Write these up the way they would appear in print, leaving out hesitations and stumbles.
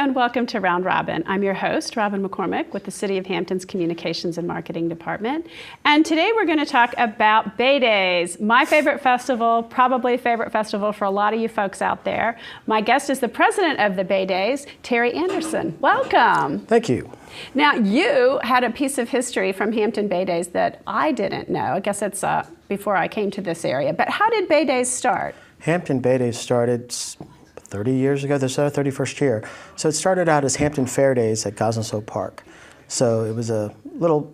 and welcome to Round Robin. I'm your host, Robin McCormick, with the City of Hampton's Communications and Marketing Department. And today we're going to talk about Bay Days, my favorite festival, probably a favorite festival for a lot of you folks out there. My guest is the president of the Bay Days, Terry Anderson. Welcome. Thank you. Now, you had a piece of history from Hampton Bay Days that I didn't know. I guess it's before I came to this area. But how did Bay Days start? Hampton Bay Days started 30 years ago. This is our 31st year. So it started out as Hampton Fair Days at Gosnells Park. So it was a little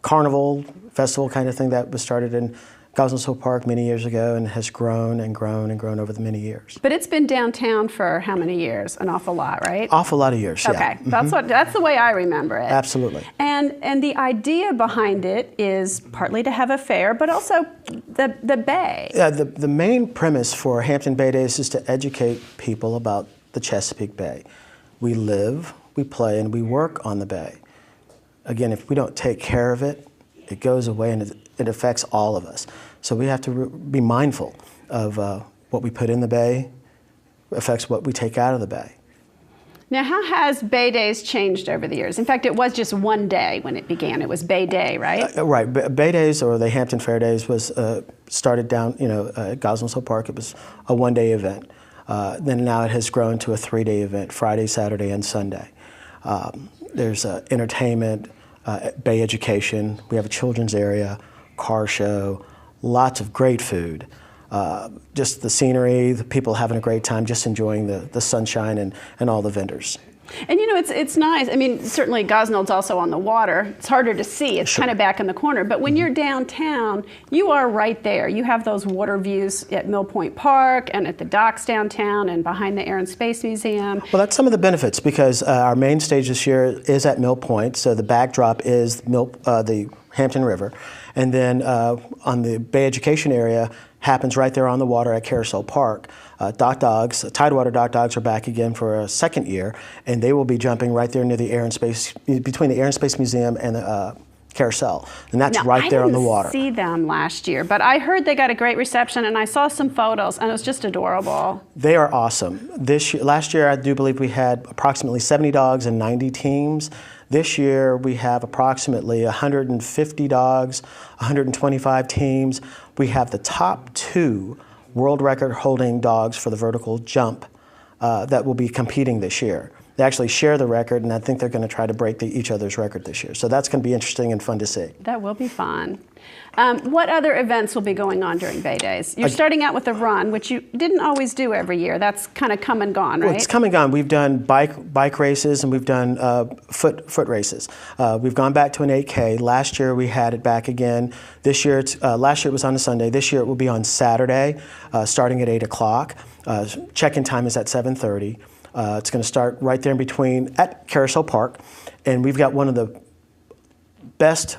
carnival festival kind of thing that was started in Gosnells Park many years ago and has grown and grown and grown over the many years. But it's been downtown for how many years? An awful lot, right? Awful lot of years, yeah. Okay, that's the way I remember it. Absolutely. And the idea behind it is partly to have a fair, but also the bay. Yeah, the main premise for Hampton Bay Days is to educate people about the Chesapeake Bay. We live, we play, and we work on the bay. Again, if we don't take care of it, it goes away and it affects all of us. So we have to be mindful of what we put in the bay affects what we take out of the bay. Now, how has Bay Days changed over the years? In fact, it was just one day when it began. It was Bay Day, right? Right. Bay Days, or the Hampton Fair Days, was started down, at Gosnells Park. It was a one-day event. Then now it has grown to a three-day event: Friday, Saturday, and Sunday. There's entertainment, bay education. We have a children's area, car show, lots of great food. Just the scenery, the people having a great time, just enjoying the sunshine and all the vendors. And it's nice. I mean, certainly Gosnell's also on the water. It's harder to see. It's kind of back in the corner. But when you're downtown, you are right there. You have those water views at Mill Point Park and at the docks downtown and behind the Air and Space Museum. Well, that's some of the benefits because our main stage this year is at Mill Point. So the backdrop is the Hampton River. And then on the Bay Education area happens right there on the water at Carousel Park. Tidewater Dock Dogs are back again for a second year, and they will be jumping right there near the Air and Space, between the Air and Space Museum and the Carousel, and that's right there on the water. I didn't see them last year, but I heard they got a great reception, and I saw some photos, and it was just adorable. They are awesome. Last year, I do believe we had approximately 70 dogs and 90 teams. This year, we have approximately 150 dogs, 125 teams. We have the top 2 world record holding dogs for the vertical jump that will be competing this year. They actually share the record, and I think they're going to try to break each other's record this year. So that's going to be interesting and fun to see. That will be fun. What other events will be going on during Bay Days? You're starting out with a run, which you didn't always do every year. That's kind of come and gone, right? Well, it's come and gone. We've done bike races, and we've done foot races. We've gone back to an 8K. Last year we had it back again. This year, last year it was on a Sunday. This year it will be on Saturday, starting at 8 o'clock. Check-in time is at 7:30. It's going to start right there in between at Carousel Park, and we've got one of the best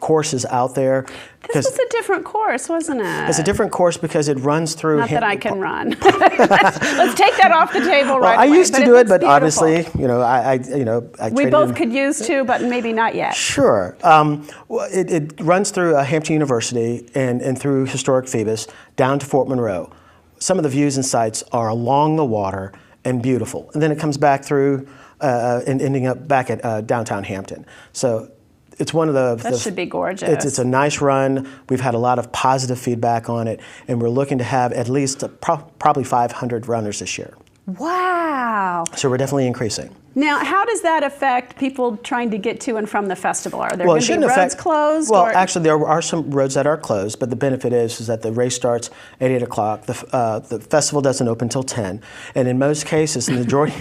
courses out there. This was a different course, wasn't it? It's a different course because it runs through. Not that I can run. let's take that off the table right away. I used to do it, but beautiful. Obviously, I we both could use to, but maybe not yet. Sure. It runs through Hampton University and through historic Phoebus down to Fort Monroe. Some of the views and sights are along the water and beautiful. And then it comes back through and ending up back at downtown Hampton. So it's one of the... That should be gorgeous. It's a nice run. We've had a lot of positive feedback on it, and we're looking to have at least probably 500 runners this year. Wow. So we're definitely increasing. Now, how does that affect people trying to get to and from the festival? Are there going to be roads closed? Well, actually, there are some roads that are closed, but the benefit is that the race starts at 8 o'clock. The festival doesn't open until 10. And in most cases, the majority...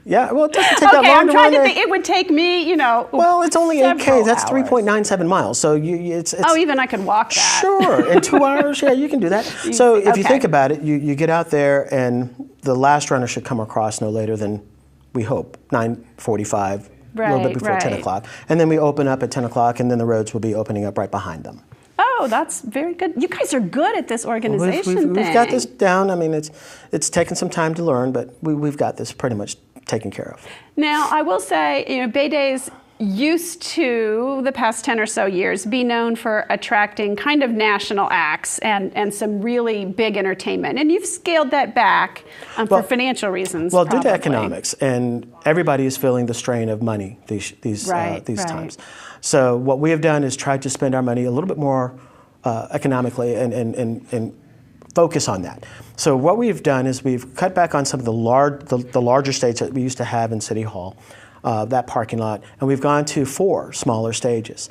yeah, well, it doesn't take that long to run. I'm trying to think. It would take me, Well, it's only 8K. That's 3.97 miles. So it's even I could walk that. Sure. In 2 hours, yeah, you can do that. So if you think about it, you get out there, and the last runner should come across no later than... we hope, 9:45, a little bit before 10 o'clock. And then we open up at 10 o'clock, and then the roads will be opening up right behind them. Oh, that's very good. You guys are good at this organization thing. We've got this down. I mean, it's taken some time to learn, but we've got this pretty much taken care of. Now, I will say, Bay Days used to, the past 10 or so years, be known for attracting kind of national acts and some really big entertainment. And you've scaled that back for financial reasons. Well, due to economics, and everybody is feeling the strain of money these right. times. So what we have done is try to spend our money a little bit more economically and focus on that. So what we've done is we've cut back on some of the larger stages that we used to have in City Hall. That parking lot, and we've gone to 4 smaller stages.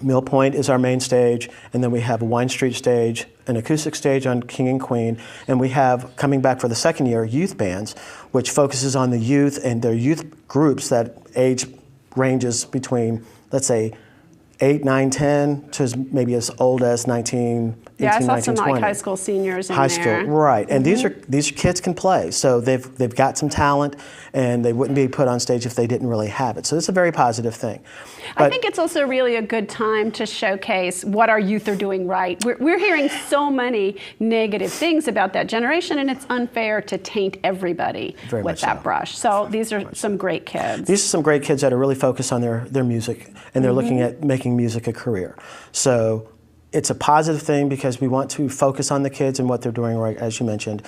Mill Point is our main stage, and then we have a Wine Street stage, an acoustic stage on King and Queen, and we have, coming back for the second year, youth bands, which focuses on the youth and their youth groups that age ranges between, let's say, 8, 9, 10 to maybe as old as 19, 18, I saw 19, some 20. like high school seniors in high there. School, right. And these kids can play, so they've got some talent, and they wouldn't be put on stage if they didn't really have it. So it's a very positive thing. I think it's also really a good time to showcase what our youth are doing right. We're hearing so many negative things about that generation, and it's unfair to taint everybody with that brush. So these are some great kids. These are some great kids that are really focused on their music, and they're looking at making music a career. So it's a positive thing because we want to focus on the kids and what they're doing right, as you mentioned.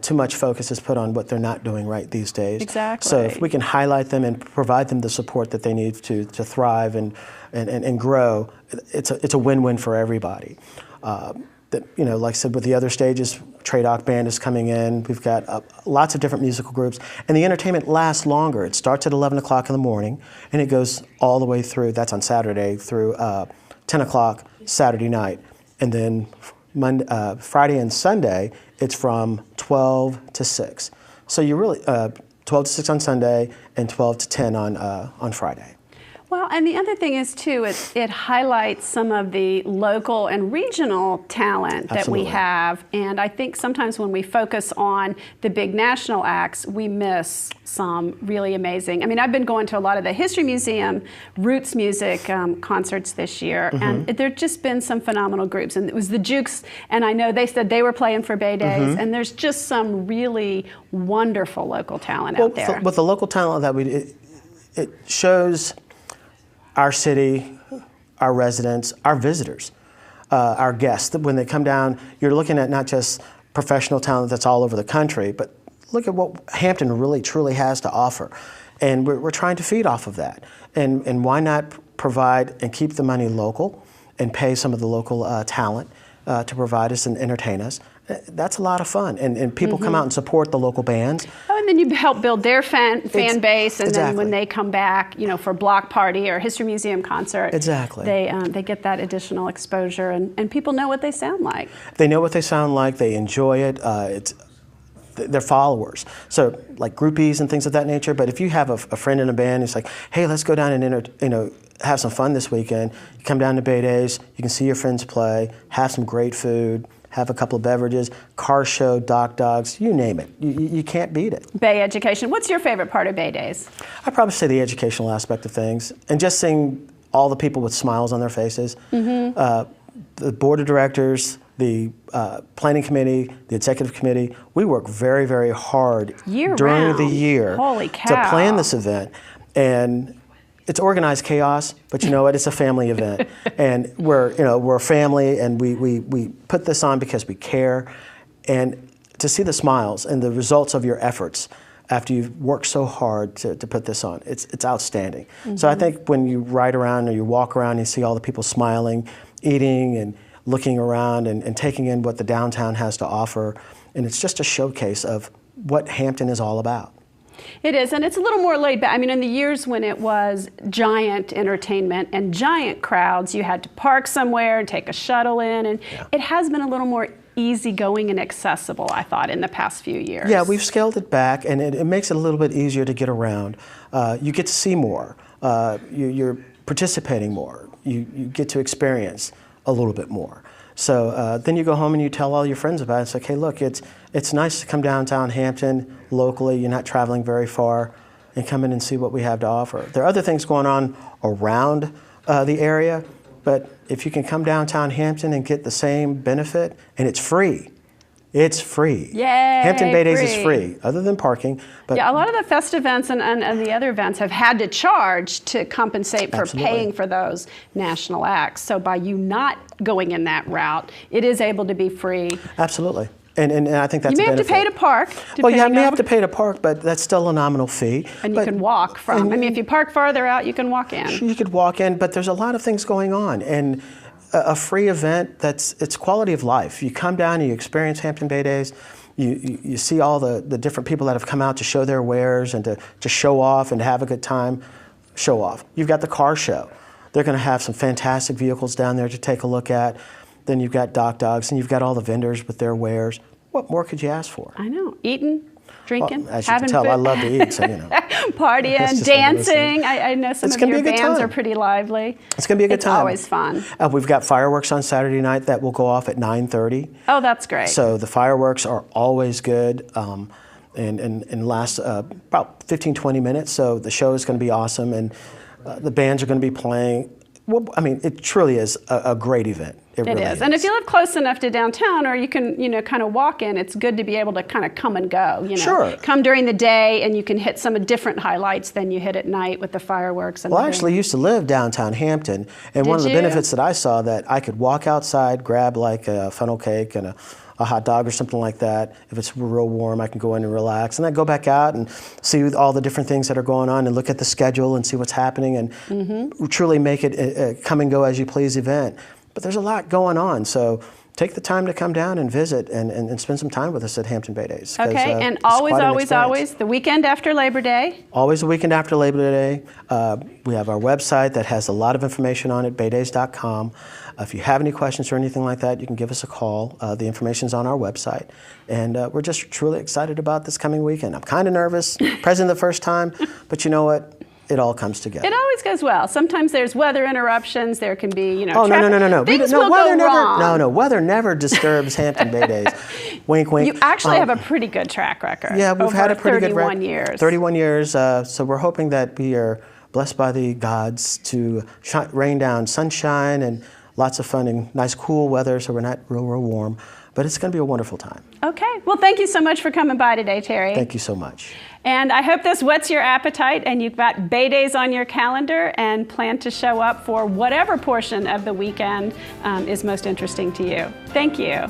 Too much focus is put on what they're not doing right these days. Exactly. So if we can highlight them and provide them the support that they need to thrive and grow, it's a win-win for everybody. Like I said, with the other stages, Tradoc Band is coming in. We've got lots of different musical groups, and the entertainment lasts longer. It starts at 11 o'clock in the morning, and it goes all the way through, that's on Saturday, through 10 o'clock Saturday night. And then Friday and Sunday, it's from 12 to 6. So you really, 12 to 6 on Sunday and 12 to 10 on Friday. Well, and the other thing is, too, it highlights some of the local and regional talent that we have. And I think sometimes when we focus on the big national acts, we miss some really amazing. I mean, I've been going to a lot of the History Museum roots music concerts this year, and there've just been some phenomenal groups. And it was the Jukes, and I know they said they were playing for Bay Days, and there's just some really wonderful local talent out there. With the local talent that it shows our city, our residents, our visitors, our guests. When they come down, you're looking at not just professional talent that's all over the country, but look at what Hampton really truly has to offer. And we're trying to feed off of that. And why not provide and keep the money local and pay some of the local talent to provide us and entertain us? That's a lot of fun. And people come out and support the local bands. Oh, and then you help build their fan base, and then when they come back, for Block Party or History Museum concert, they get that additional exposure, and people know what they sound like. They know what they sound like. They enjoy it. They're followers, so like groupies and things of that nature. But if you have a friend in a band who's like, hey, let's go down and have some fun this weekend. You come down to Bay Days. You can see your friends play, have some great food, have a couple of beverages, car show, dock dogs, you name it. You can't beat it. Bay Education. What's your favorite part of Bay Days? I'd probably say the educational aspect of things, and just seeing all the people with smiles on their faces. The board of directors, the planning committee, the executive committee, we work very, very hard during the year to plan this event. And it's organized chaos, but you know what? It's a family event, and we're a family, and we put this on because we care, and to see the smiles and the results of your efforts after you've worked so hard to put this on, it's outstanding. So I think when you ride around or you walk around, and you see all the people smiling, eating, and looking around, and taking in what the downtown has to offer, and it's just a showcase of what Hampton is all about. It is, and it's a little more laid back. I mean, in the years when it was giant entertainment and giant crowds, you had to park somewhere and take a shuttle in, and it has been a little more easygoing and accessible, I thought, in the past few years. Yeah, we've scaled it back, and it makes it a little bit easier to get around. You get to see more. You're participating more. You get to experience a little bit more. So then you go home and you tell all your friends about it. It's like, hey, look, it's nice to come downtown Hampton locally. You're not traveling very far, and come in and see what we have to offer. There are other things going on around the area, but if you can come downtown Hampton and get the same benefit, and it's free, It's free. Yay, Hampton Bay Days is free, other than parking. But yeah, a lot of the fest events and the other events have had to charge to compensate for Absolutely. paying for those national acts. So by you not going in that route, it is able to be free. Absolutely. And I think that's You may a have to benefit. pay to park. Well, you may depending on- have to pay to park, but that's still a nominal fee. And you can walk from. I mean, if you park farther out, you can walk in. You could walk in, but there's a lot of things going on. And a free event, it's quality of life. You come down and you experience Hampton Bay Days. You see all the different people that have come out to show their wares and to show off and to have a good time. Show off. You've got the car show. They're going to have some fantastic vehicles down there to take a look at. Then you've got Doc Dogs, and you've got all the vendors with their wares. What more could you ask for? I know. Eating, drinking, Well, as you having can tell, food. I love to eat, so you know. Partying, just dancing. I know some It's of gonna your be a good bands time. are pretty lively. It's going to be a good time. It's always fun. We've got fireworks on Saturday night that will go off at 9:30. Oh, that's great. So the fireworks are always good and last about 15, 20 minutes. So the show is going to be awesome, and the bands are going to be playing. Well, I mean, it truly is a great event. It really is. And if you live close enough to downtown, or you can, kind of walk in, it's good to be able to kind of come and go. Sure. Come during the day, and you can hit some different highlights than you hit at night with the fireworks. And Well, I actually used to live downtown Hampton, and one of the you? benefits that I saw that I could walk outside, grab like a funnel cake and a hot dog or something like that. If it's real warm, I can go in and relax, and then go back out and see all the different things that are going on, and look at the schedule and see what's happening, and truly make it a come and go as you please event. But there's a lot going on, so take the time to come down and visit and spend some time with us at Hampton Bay Days. Okay, and it's always, quite an always, experience. always, the weekend after Labor Day. Always the weekend after Labor Day. We have our website that has a lot of information on it, baydays.com. If you have any questions or anything like that, you can give us a call. The information's on our website. And we're just truly excited about this coming weekend. I'm kind of nervous, president the first time, but you know what? It all comes together. It always goes well. Sometimes there's weather interruptions. There can be, Oh, no. Things No, will weather go never, wrong. No, weather never disturbs Hampton Bay Days. Wink, wink. You actually have a pretty good track record. Yeah, we've had a pretty good 31 years. 31 years. So we're hoping that we are blessed by the gods to rain down sunshine and lots of fun and nice cool weather, so we're not real warm. But it's going to be a wonderful time. Okay. Well, thank you so much for coming by today, Terry. Thank you so much. And I hope this whets your appetite and you've got Bay Days on your calendar and plan to show up for whatever portion of the weekend is most interesting to you. Thank you.